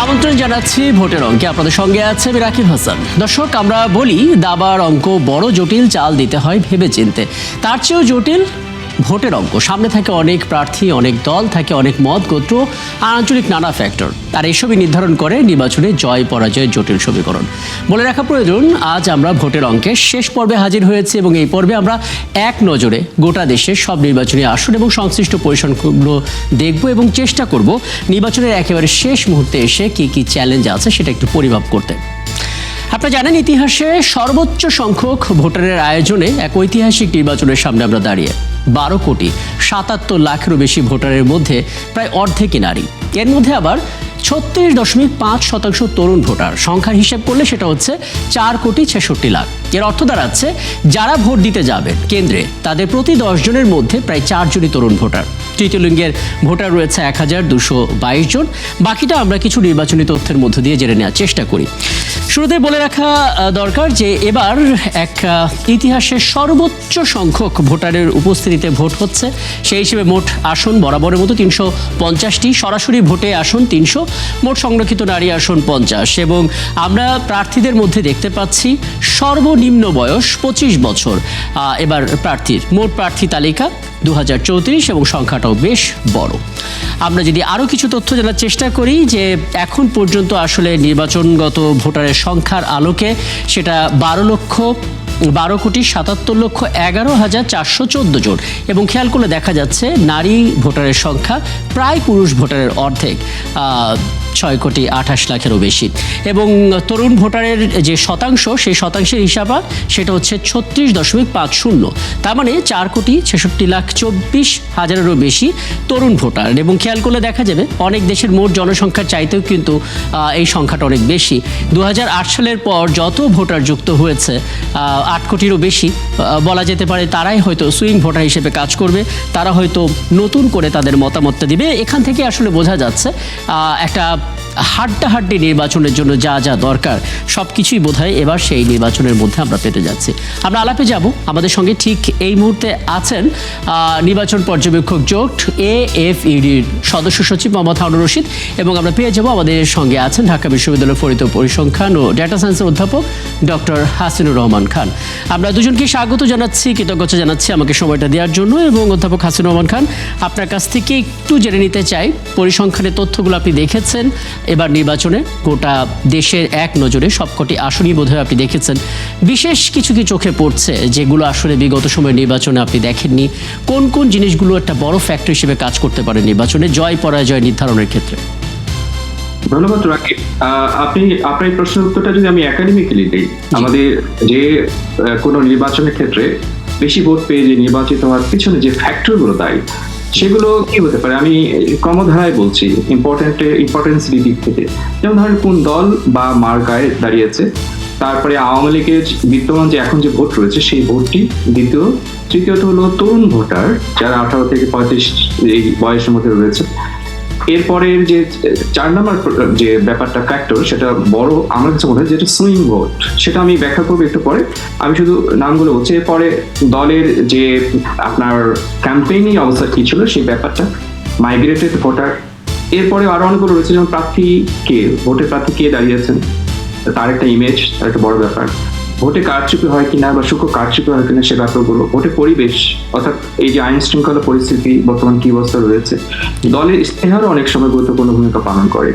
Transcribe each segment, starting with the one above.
আমন্ত্রণ জানাচ্ছি ভোটের অঙ্কে। আপনাদের সঙ্গে আছে আমি রাকিব হাসান। দর্শক, আমরা বলি দাবার অঙ্ক বড় জটিল, চাল দিতে হয় ভেবে চিনতে। তার চেয়েও জটিল ভোটের অঙ্ক। সামনে থাকে অনেক প্রার্থী, অনেক দল, থাকে অনেক মত, গোত্র আর আঞ্চলিক নানা ফ্যাক্টর। আর এসবই নির্ধারণ করে নির্বাচনে জয় পরাজয়ের জটিল সমীকরণ। বলে রাখা প্রয়োজন, আজ আমরা ভোটের অঙ্কের শেষ পর্বে হাজির হয়েছি এবং এই পর্বে আমরা এক নজরে গোটা দেশের সব নির্বাচনী আসন এবং সংশ্লিষ্ট পরিসংখ্যানগুলো দেখব এবং চেষ্টা করব নির্বাচনের একেবারে শেষ মুহূর্তে এসে কি কি চ্যালেঞ্জ আছে সেটা একটু পরিমাপ করতে। আপনারা জানেন, ইতিহাসে সর্বোচ্চ সংখ্যক ভোটারের আয়োজনে এক ঐতিহাসিক নির্বাচনের সামনে আমরা দাঁড়িয়ে। 12,77,00,000-এরও বেশি ভোটারের মধ্যে প্রায় অর্ধেকই নারী। এর মধ্যে আবার 36.5% তরুণ ভোটার। সংখ্যার হিসেব করলে সেটা হচ্ছে 4,66,00,000। এর অর্থ দাঁড়াচ্ছে, যারা ভোট দিতে যাবেন কেন্দ্রে তাদের প্রতি 10 জনের মধ্যে প্রায় 4 জনই তরুণ ভোটার। তৃতীয় লিঙ্গের ভোটার রয়েছে 1,222 জন। বাকিটা আমরা কিছু নির্বাচনী তথ্যের মধ্য দিয়ে জেনে নেওয়ার চেষ্টা করি। শুরুতে বলে রাখা দরকার যে এবার এক ইতিহাসের সর্বোচ্চ সংখ্যক ভোটারের উপস্থিতিতে ভোট হচ্ছে। সেই হিসেবে মোট আসন বরাবরের মতো 350টি, সরাসরি ভোটে আসন 300, মোট সংরক্ষিত নারী আসন 50। এবং আমরা প্রার্থীদের মধ্যে দেখতে পাচ্ছি সর্বনিম্ন বয়স 25 বছর এবার প্রার্থীর। মোট প্রার্থী তালিকা 2034 এবং সংখ্যাটাও বেশ বড়। আমরা যদি আরও কিছু তথ্য জানার চেষ্টা করি যে এখন পর্যন্ত আসলে নির্বাচনগত ভোটারের সংখ্যার আলোকে সেটা 12,77,11,414 জন। এবং খেয়াল করলে দেখা যাচ্ছে নারী ভোটারের সংখ্যা প্রায় পুরুষ ভোটারের অর্ধেক, 6,28,00,000-এরও বেশি। এবং তরুণ ভোটারের যে শতাংশ, সেই শতাংশের হিসাবা সেটা হচ্ছে 36.50। তার মানে 4,66,24,000-এরও বেশি তরুণ ভোটার। এবং খেয়াল করলে দেখা যাবে অনেক দেশের মোট জনসংখ্যার চাইতেও কিন্তু এই সংখ্যাটা অনেক বেশি। 2008 সালের পর যত ভোটার যুক্ত হয়েছে 8 কোটিরও বেশি, বলা যেতে পারে তারাই হয়তো সুইং ভোটার হিসেবে কাজ করবে। তারা হয়তো নতুন করে তাদের মতামতটা দিবে। এখান থেকে আসলে বোঝা যাচ্ছে একটা হাড্ডাহাড্ডি নির্বাচনের জন্য যা যা দরকার সব কিছুই বোধহয় এবার সেই নির্বাচনের মধ্যে আমরা পেতে যাচ্ছি। আমরা আলাপে যাব। আমাদের সঙ্গে ঠিক এই মুহূর্তে আছেন নির্বাচন পর্যবেক্ষক জোট AFEDর সদস্য সচিব মোহাম্মদ হারুনুর রশিদ, এবং আমরা পেয়ে যাব আমাদের সঙ্গে আছেন ঢাকা বিশ্ববিদ্যালয়ের ফলিত পরিসংখ্যান ও ডেটা সায়েন্সের অধ্যাপক ডক্টর হাসিনুর রহমান খান। আমরা দুজনকে স্বাগত জানাচ্ছি, কৃতজ্ঞতা জানাচ্ছি আমাকে সময়টা দেওয়ার জন্য। এবং অধ্যাপক হাসিনুর রহমান খান, আপনার কাছ থেকে একটু জেনে নিতে চাই, পরিসংখ্যানের তথ্যগুলো আপনি দেখেছেন, এবার নির্বাচনে গোটা দেশের এক নজরে সবকটি আসনই বোধহয় আপনি দেখেছেন। বিশেষ কিছু কি চোখে পড়ছে যেগুলো আসলে বিগত সময়ের নির্বাচনে আপনি দেখেননি? কোন কোন জিনিসগুলো একটা বড় ফ্যাক্টর হিসেবে কাজ করতে পারে নির্বাচনে জয় পরাজয় নির্ধারণের ক্ষেত্রে? ধন্যবাদ রাকিব। আপনার প্রশ্নের উত্তরটা যদি আমি একাডেমিক্যালি দিই, আমাদের যে কোনো নির্বাচনের ক্ষেত্রে বেশি ভোট পেয়ে যে নির্বাচিত হওয়ার পিছনে যে ফ্যাক্টরগুলো দায়ী, সেগুলো কি হতে পারে আমি ক্রমধারায় বলছি ইম্পর্টেন্স দিক থেকে। যেমন ধরেন কোন দল বা মার্কায় দাঁড়িয়েছে, তারপরে আওয়ামী লীগের বিদ্যমান যে এখন যে ভোট রয়েছে সেই ভোটটি, তৃতীয়ত হলো তরুণ ভোটার যারা 18 থেকে 35 এই বয়সের মধ্যে রয়েছে। এরপরের যে 4 নম্বর যে ব্যাপারটা ফ্যাক্টর, সেটা বড় আমার কাছে মনে হয় যেটা সুইং ভোট, সেটা আমি ব্যাখ্যা করবো একটু পরে। আমি শুধু নামগুলো বলছি। এরপরে দলের যে আপনার ক্যাম্পেইনিং অবস্থা কি ছিল সেই ব্যাপারটা, মাইগ্রেটেড ভোটার। এরপরে আরো অনেকগুলো রয়েছে, যেমন ভোটের প্রার্থী কে দাঁড়িয়েছেন, তার একটা ইমেজ, তার একটা বড় ব্যাপার। ভোটে কারচুপি হয় কিনা বা সূক্ষ্ম কারচুপি হয় কিনা সে ব্যাপারগুলো। ভোটের পরিবেশ, অর্থাৎ এই যে আইন শৃঙ্খলা পরিস্থিতি বর্তমান কি অবস্থা রয়েছে। দলের ইস্তেহারও অনেক সময় গুরুত্বপূর্ণ ভূমিকা পালন করে।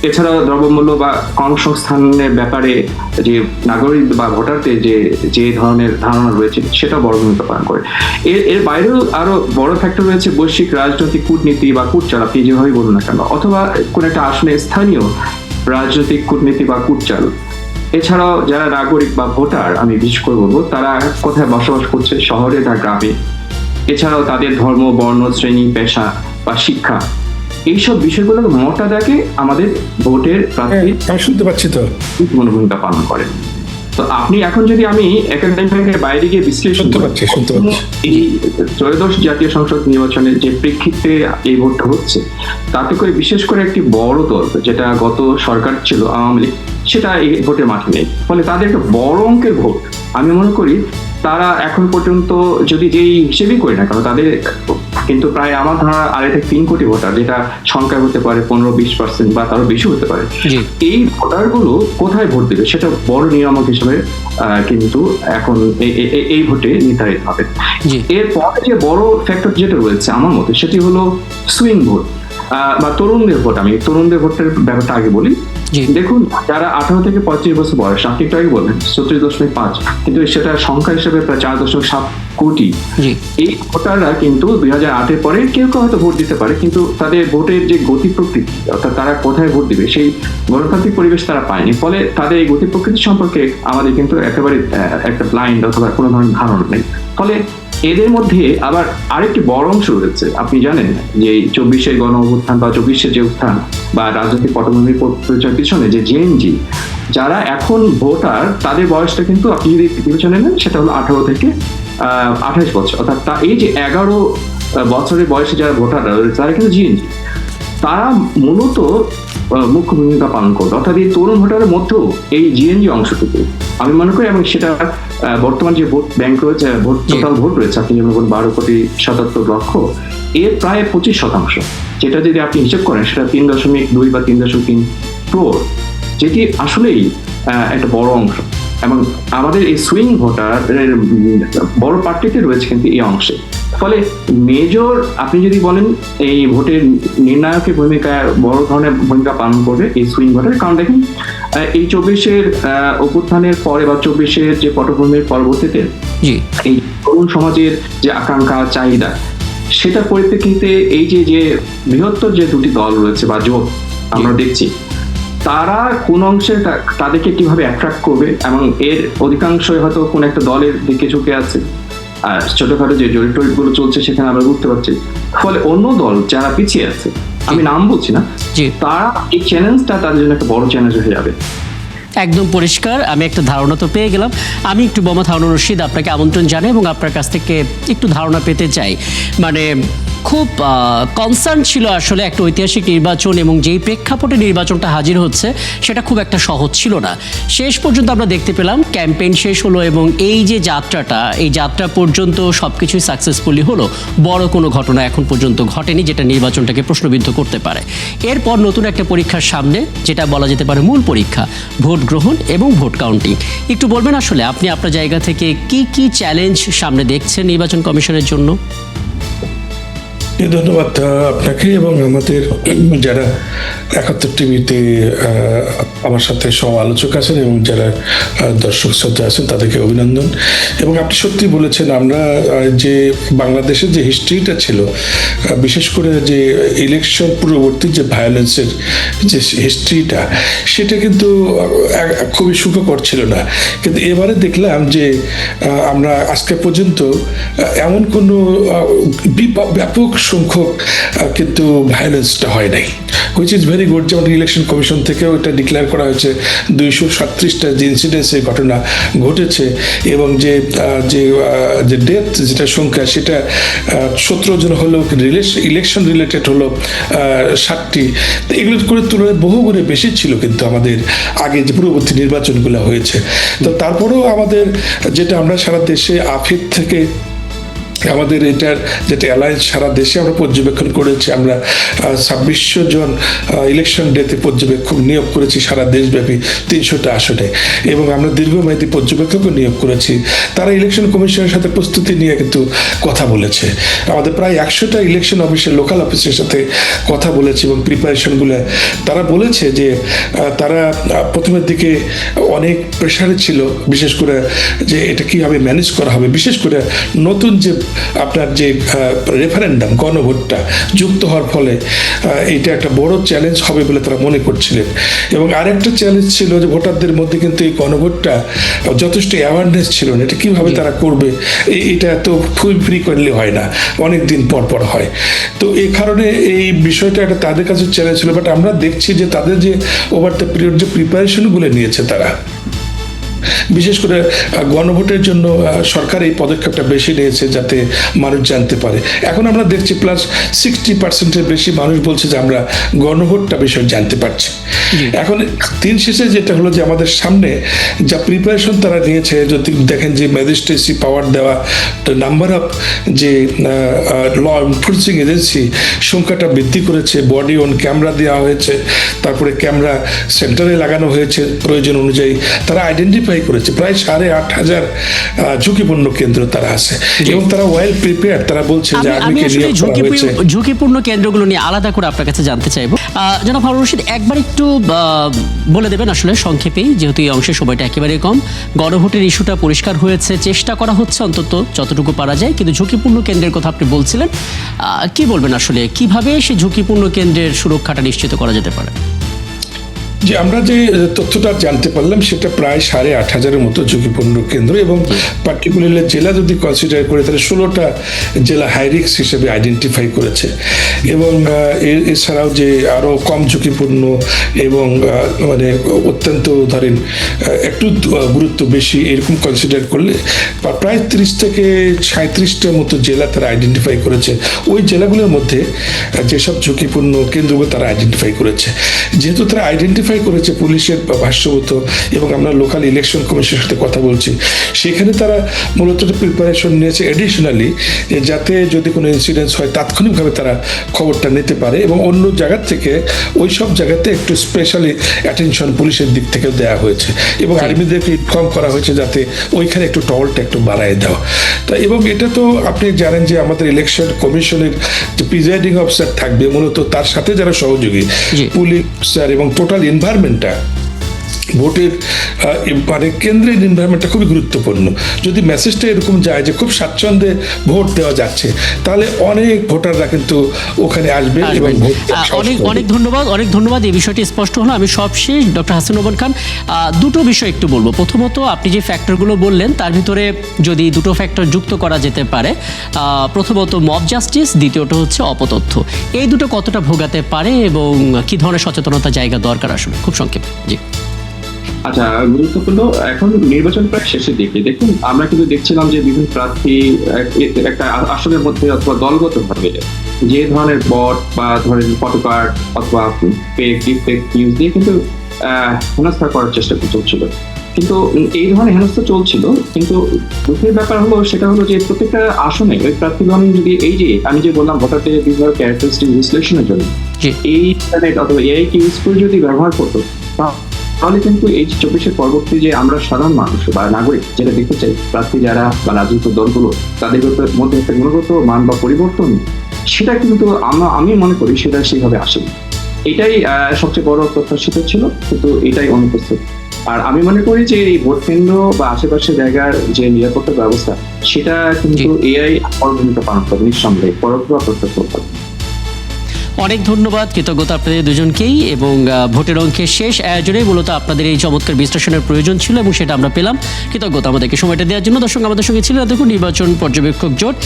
এছাড়া দ্রব্যমূল্য বা কর্মসংস্থানের ব্যাপারে যে নাগরিক বা ভোটারদের যে ধরনের ধারণা রয়েছে সেটা বড় ভূমিকা পালন করে। এর বাইরেও আরো বড় ফ্যাক্টর রয়েছে বৈশ্বিক রাজনৈতিক কূটনীতি বা কূটচাল, আপনি যেভাবেই বলুন না কেন, অথবা কোন একটা আসনে স্থানীয় রাজনৈতিক কূটনীতি বা কূটচাল। এছাড়াও যারা নাগরিক বা ভোটার, আমি বিশেষ করে বলবো, তারা কোথায় বসবাস করছে, শহরে না গ্রামে। এছাড়াও তাদের ধর্ম, বর্ণ, শ্রেণী, পেশা বা শিক্ষা, এইসব বিষয়গুলো মোটা দাগে আমাদের ভোটের প্রার্থী শুনতে পাচ্ছি তো ভূমিকা পালন করে। তো আপনি এখন যদি আমি একাডেমিকের বাইরে গিয়ে বিশ্লেষণ এই ত্রয়োদশ জাতীয় সংসদ নির্বাচনের যে প্রেক্ষিতে এই ভোটটা হচ্ছে, তাতে করে বিশেষ করে একটি বড় দল যেটা গত সরকার ছিল আওয়ামী লীগ, সেটা এই ভোটের মাঠে নেই। ফলে তাদের একটা বড় অঙ্কের ভোট। আমি মনে করি তারা এখন পর্যন্ত যদি যেই হিসেবেই করি না কেন, তাদের কিন্তু প্রায় আমার ধারণা 2.5-3 কোটি ভোটার, যেটা সংখ্যা হতে পারে 15-20% বা তারও বেশি হতে পারে। জি। এই ভোটারগুলো কোথায় ভোট দেবে সেটা বড় নিয়ামক হিসেবে কিন্তু এখন এই ভোটে নির্ধারিত হবে। জি। এরপরে যে বড় ফ্যাক্টর যেটা রয়েছে আমার মতে, সেটি হলো সুইং ভোট বা তরুণদের ভোট। আমি তরুণদের ভোটের ব্যাপারটা আগে বলি। জি। দেখুন, যারা 18 থেকে 35 বছর বয়স, আপনি একটু আগে বললেন 34.5, কিন্তু সেটা সংখ্যা হিসেবে প্রায় 4.7 কোটি। জি। এই ভোটাররা কিন্তু 2008-এর পরে কেউ কেউ হয়তো ভোট দিতে পারে, কিন্তু তাদের ভোটের যে গতি প্রকৃতি, অর্থাৎ তারা কোথায় ভোট দিবে সেই গণতান্ত্রিক পরিবেশ তারা পায়নি। ফলে তাদের এই গতি প্রকৃতি সম্পর্কে আমাদের কিন্তু একেবারে একটা ব্লাইন্ড অথবা কোনো ধরনের ধারণা নেই। ফলে এদের মধ্যে আবার আরেকটি বড় অংশ রয়েছে। আপনি জানেন যে 24-এর গণ অভ্যুত্থান বা 24-এর যে উত্থান বা রাজনৈতিক পটভূমির পরিচয় পিছনে যে জেএনজি যারা এখন ভোটার, তাদের বয়সটা কিন্তু আপনি যদি বিবেচনা নেন সেটা হলো 18 থেকে 28 বছর। অর্থাৎ এই যে 11 বছরের বয়সে যারা ভোটার রয়েছে তারা কিন্তু জিএনজি, তারা মূলত মুখ্য ভূমিকা পালন করবে। অর্থাৎ এই তরুণ ভোটারের মধ্যেও এই জিএনজি অংশটুকু আমি মনে করি, এবং সেটা বর্তমান যে ভোট ব্যাংক রয়েছে, টোটাল ভোট রয়েছে, আপনি যেমন 12,77,00,000, এর প্রায় 25%, যেটা যদি আপনি হিসেব করেন সেটা 3.2 বা 3.3 ক্রোড়, যেটি আসলেই একটা বড় অংশ। এবং আমাদের এই সুইং ভোটারের বড় পার্টিতে রয়েছে কিন্তু এই অংশে। ফলে মেজর আপনি যদি বলেন এই ভোটের নির্ণায়কের ভূমিকায় বড় ধরনের ভূমিকা পালন করবে এই সুইং ভোটার। কারণ দেখেন, এই 24-এর অভ্যুত্থানের পরে বা 24-এর যে পটভূমির পরবর্তীতে এই তরুণ সমাজের যে আকাঙ্ক্ষা চাহিদা, সেটার পরিপ্রেক্ষিতে এই যে বৃহত্তর যে দুটি দল রয়েছে বা জোট আমরা দেখছি, তারা কোন অংশে তাদেরকে কিভাবে অ্যাট্রাক্ট করবে, এবং এর অধিকাংশই হয়তো কোন একটা দলের দিকে ঝুঁকে আছে। আর ছোটখাটো যে জরিপ গুলো চলছে সেখানে আমরা বুঝতে পারছি। ফলে অন্য দল যারা পিছিয়ে আছে, আমি নাম বলছি না, তারা এই চ্যালেঞ্জটা তাদের জন্য একটা বড় চ্যালেঞ্জ হয়ে যাবে। একদম পরিষ্কার। আমি একটা ধারণা তো পেয়ে গেলাম। আমি একটু বোমা থাউন রশিদ আপনাকে আমন্ত্রণ জানাই এবং আপনার কাছ থেকে একটু ধারণা পেতে চাই। মানে খুব কনসার্ন ছিল আসলে একটা ঐতিহাসিক নির্বাচন, এবং যেই প্রেক্ষাপটে নির্বাচনটা হাজির হচ্ছে সেটা খুব একটা সহজ ছিল না। শেষ পর্যন্ত আমরা দেখতে পেলাম ক্যাম্পেইন শেষ হলো, এবং এই যে যাত্রাটা, এই যাত্রা পর্যন্ত সব কিছুই সাকসেসফুলি হলো। বড় কোনো ঘটনা এখন পর্যন্ত ঘটেনি যেটা নির্বাচনটাকে প্রশ্নবিদ্ধ করতে পারে। এরপর নতুন একটা পরীক্ষার সামনে, যেটা বলা যেতে পারে মূল পরীক্ষা, ভোট গ্রহণ এবং ভোট কাউন্টিং। একটু বলবেন আসলে আপনি আপনার জায়গা থেকে কি কি চ্যালেঞ্জ সামনে দেখছেন নির্বাচন কমিশনের জন্য? ধন্যবাদ আপনাকে এবং আমাদের যারা 71 টিভিতে আমার সাথে সহ আলোচক আছেন এবং যারা দর্শক শ্রোতা আছেন তাদেরকে অভিনন্দন। এবং আপনি সত্যি বলেছেন, আমরা যে বাংলাদেশের যে হিস্ট্রিটা ছিল, বিশেষ করে যে ইলেকশন পূর্ববর্তী যে ভায়োলেন্সের যে হিস্ট্রিটা, সেটা কিন্তু খুবই সুখকর ছিল না। কিন্তু এবারে দেখলাম যে আমরা আজকে পর্যন্ত এমন কোনো ব্যাপক সংখ্যক কিন্তু ভায়োলেন্সটা হয় নাই, হুইচ ইজ ভেরি গুড। যেমন ইলেকশন কমিশন থেকেও এটা ডিক্লেয়ার করা হয়েছে 237টা যে ইনসিডেন্সের ঘটনা ঘটেছে, এবং যে ডেথ যেটা সংখ্যা সেটা 17 জন হলো, ইলেকশন রিলেটেড হলো 60টি। এগুলোর করে তুলনায় বহু গুণে বেশি ছিল কিন্তু আমাদের আগে যে পূর্ববর্তী নির্বাচনগুলো হয়েছে। তো তারপরেও আমাদের যেটা আমরা সারা দেশে আফিদ থেকে আমাদের এটার যেটা অ্যালায়েন্স সারা দেশে আমরা পর্যবেক্ষণ করেছি, আমরা 2600 জন ইলেকশন ডেতে পর্যবেক্ষক নিয়োগ করেছি সারা দেশব্যাপী 300টা আসনে, এবং আমরা দীর্ঘমেয়াদী পর্যবেক্ষকও নিয়োগ করেছি। তারা ইলেকশন কমিশনের সাথে প্রস্তুতি নিয়ে কিন্তু কথা বলেছে। আমাদের প্রায় 100টা ইলেকশন অফিসের লোকাল অফিসের সাথে কথা বলেছে, এবং প্রিপারেশনগুলো তারা বলেছে যে তারা প্রথমের দিকে অনেক প্রেশারে ছিল, বিশেষ করে যে এটা কীভাবে ম্যানেজ করা হবে, বিশেষ করে নতুন যে আপনার যে রেফারেন্ডাম গণভোটটা যুক্ত হওয়ার ফলে এটা একটা বড় চ্যালেঞ্জ হবে বলে তারা মনে করছিলেন। এবং আরেকটা চ্যালেঞ্জ ছিল যে ভোটারদের মধ্যে কিন্তু এই গণভোটটা যথেষ্ট অ্যাওয়ারনেস ছিল না, এটা কীভাবে তারা করবে, এটা তো খুব ফ্রিকোয়েন্টলি হয় না, অনেক দিন পর পর হয়। তো এই কারণে এই বিষয়টা একটা তাদের কাছে চ্যালেঞ্জ ছিল। বাট আমরা দেখছি যে তাদের যে ওভার দ্য পিরিয়ড যে প্রিপারেশনগুলো নিয়েছে তারা, বিশেষ করে গণভোটের জন্য সরকার এই পদক্ষেপটা বেশি নিয়েছে যাতে মানুষ জানতে পারে। এখন আমরা দেখছি প্লাস 60%-এর বেশি মানুষ বলছে যে আমরা গণভোটটা বিষয় জানতে পারছি। এখন দিন শেষে যেটা হলো যে আমাদের সামনে যা প্রিপারেশন তারা নিয়েছে, যদি দেখেন যে ম্যাজিস্ট্রেসি পাওয়ার দেওয়া, নাম্বার অফ যে ল এনফোর্সিং এজেন্সি সংখ্যাটা বৃদ্ধি করেছে, বডি অন ক্যামেরা দেওয়া হয়েছে, তারপরে ক্যামেরা সেন্টারে লাগানো হয়েছে প্রয়োজন অনুযায়ী, তারা আইডেন্টিফাই করেছে প্রায় 8,500 ঝুঁকিপূর্ণ কেন্দ্র তারা আছে এবং তারা ওয়েল প্রিপেয়ার। তারা বলছে যে আমি আসলে ঝুঁকিপূর্ণ কেন্দ্রগুলো নিয়ে আলাদা করে আপনার কাছে জানতে চাইবো। জনাব হারুন রশিদ, একবার একটু বলে দেবেন আসলে সংক্ষেপেই, যেহেতু এই অংশের সময়টা একেবারে কম। গণভোটের ইস্যুটা পরিষ্কার হয়েছে, চেষ্টা করা হচ্ছে অন্তত যতটুকু পারা যায়, কিন্তু ঝুঁকিপূর্ণ কেন্দ্রের কথা আপনি বলছিলেন, কি বলবেন আসলে কিভাবে সেই ঝুঁকিপূর্ণ কেন্দ্রের সুরক্ষাটা নিশ্চিত করা যেতে পারে? যে আমরা যে তথ্যটা জানতে পারলাম সেটা প্রায় 8,500-এর মতো ঝুঁকিপূর্ণ কেন্দ্র, এবং পার্টিকুলারলি জেলা যদি কনসিডার করে তাহলে 16টা জেলা হাই রিস্ক হিসেবে আইডেন্টিফাই করেছে। এবং এছাড়াও যে আরও কম ঝুঁকিপূর্ণ এবং মানে অত্যন্ত ধরেন একটু গুরুত্ব বেশি এরকম কনসিডার করলে প্রায় 30 থেকে 37টার মতো জেলা তারা আইডেন্টিফাই করেছে। ওই জেলাগুলোর মধ্যে যেসব ঝুঁকিপূর্ণ কেন্দ্রগুলো তারা আইডেন্টিফাই করেছে, যেহেতু তারা আইডেন্টিফাই করেছে পুলিশের ভাষ্যমত এবং আমরা লোকাল ইলেকশন কমিশনের সাথে কথা বলছি, সেখানে তারা মূলত প্রিপারেশন নিয়েছে এডিশনালি, যাতে যদি কোনো ইনসিডেন্স হয় তাৎক্ষণিকভাবে তারা খবরটা নিতে পারে, এবং অন্য জায়গার থেকে ওই সব জায়গাতে একটু স্পেশালি অ্যাটেনশন পুলিশের দিক থেকে দেওয়া হয়েছে এবং আর্মিদেরকে ইনফর্ম করা হয়েছে যাতে ওইখানে একটু টহলটা একটু বাড়ায় দেওয়া। তা এবং এটা তো আপনি জানেন যে আমাদের ইলেকশন কমিশনের যে প্রিজাইডিং অফিসার থাকবে, মূলত তার সাথে যারা সহযোগী পুলিশ অফিসার এবং টোটাল এনভায়রনমেন্টটা, ভোটের মানে কেন্দ্রের এনভায়রনমেন্টটা খুবই গুরুত্বপূর্ণ। যদি মেসেজটা এরকম যায় যে খুব স্বাচ্ছন্দ্যে ভোট দেওয়া যাচ্ছে, তাহলে অনেক ভোটাররা কিন্তু ওখানে আসবে এবং অনেক ধন্যবাদ। এই বিষয়টি স্পষ্ট হলো। আমি সবশেষ ডক্টর হাসিনুর রহমান খান, দুটো বিষয় একটু বলবো। প্রথমত, আপনি যে ফ্যাক্টরগুলো বললেন তার ভিতরে যদি দুটো ফ্যাক্টর যুক্ত করা যেতে পারে, প্রথমত মব জাস্টিস, দ্বিতীয়ত হচ্ছে অপতথ্য, এই দুটো কতটা ভোগাতে পারে এবং কি ধরনের সচেতনতা জায়গা দরকার আসলে, খুব সংক্ষেপে। জি আচ্ছা, গুরুত্বপূর্ণ এখন নির্বাচন প্রায় শেষের দিকে। দেখুন, আমরা কিন্তু দেখছিলাম যে বিভিন্ন প্রার্থী একটা আসনের মধ্যে অথবা দলগতভাবে যে ধরনের বট বা ধরেন ফটোকার্ড অথবা ফেক নিউজ দিয়ে কিন্তু হেনস্থা করার চেষ্টা চলছিল। কিন্তু এই ধরনের হেনস্থা চলছিল, কিন্তু দুঃখের ব্যাপার হলো সেটা হলো যে প্রত্যেকটা আসনে ওই প্রার্থীগণ যদি এই যে আমি যে বললাম ভোটারদের বিভিন্ন ক্যারেক্টারিস্টিক বিশ্লেষণের জন্য এই ইন্টারনেট অথবা এআই কে ইউজ করে যদি ব্যবহার করতো, তাহলে কিন্তু এই 24-এর পরবর্তী যে আমরা সাধারণ মানুষ বা নাগরিক যেটা দেখতে চাই, প্রার্থী যারা বা রাজনৈতিক দলগুলো তাদের মধ্যে একটা গুণগত মান বা পরিবর্তন, সেটা কিন্তু আমি মনে করি সেটা সেইভাবে আসেনি। এটাই সবচেয়ে বড় প্রত্যাশিত ছিল, কিন্তু এটাই অনুপস্থিত। আর আমি মনে করি যে এই ভোট কেন্দ্র বা আশেপাশের জায়গার যে নিরাপত্তা ব্যবস্থা, সেটা কিন্তু এআই বড় ভূমিকা পালন করবে নিঃসন্দেহে, পরোক্ষ বা প্রত্যক্ষ। অনেক ধন্যবাদ, কৃতজ্ঞতা আপনাদের দুজনকেই। এবং ভোটের অঙ্কের শেষ আয়োজনে মূলত আপনাদের এই চমৎকার বিশ্লেষণের প্রয়োজন ছিল এবং সেটা আমরা পেলাম। কৃতজ্ঞতা আমাদেরকে সময়টা দেওয়ার জন্য। দর্শক, আমাদের সঙ্গে ছিলেন দেখুন নির্বাচন পর্যবেক্ষক জোট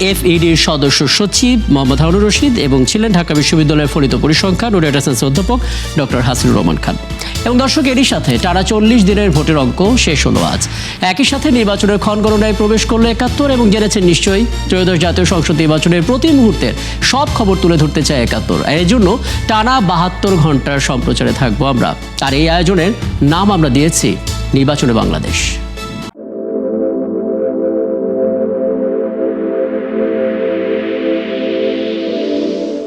AFEDর সদস্য সচিব মোহাম্মদ হারুন রশিদ এবং ছিলেন ঢাকা বিশ্ববিদ্যালয়ের ফলিত পরিসংখ্যান ও ডেটা সায়েন্সের অধ্যাপক ডক্টর হাসিনুর রহমান খান। এবং দর্শক, এরই সাথে টানা 40 দিনের ভোটের অঙ্ক শেষ হলো আজ। একই সাথে নির্বাচনের ক্ষণগণনায় প্রবেশ করলো 71 এবং জেনেছেন নিশ্চয়ই ত্রয়োদশ জাতীয় সংসদ নির্বাচনের প্রতি মুহূর্তের সব খবর তুলে ধরতে চায় 71। আর এই জন্য টানা 72 ঘন্টার সম্প্রচারে থাকবো আমরা। আর এই আয়োজনের নাম আমরা দিয়েছি নির্বাচনে বাংলাদেশ।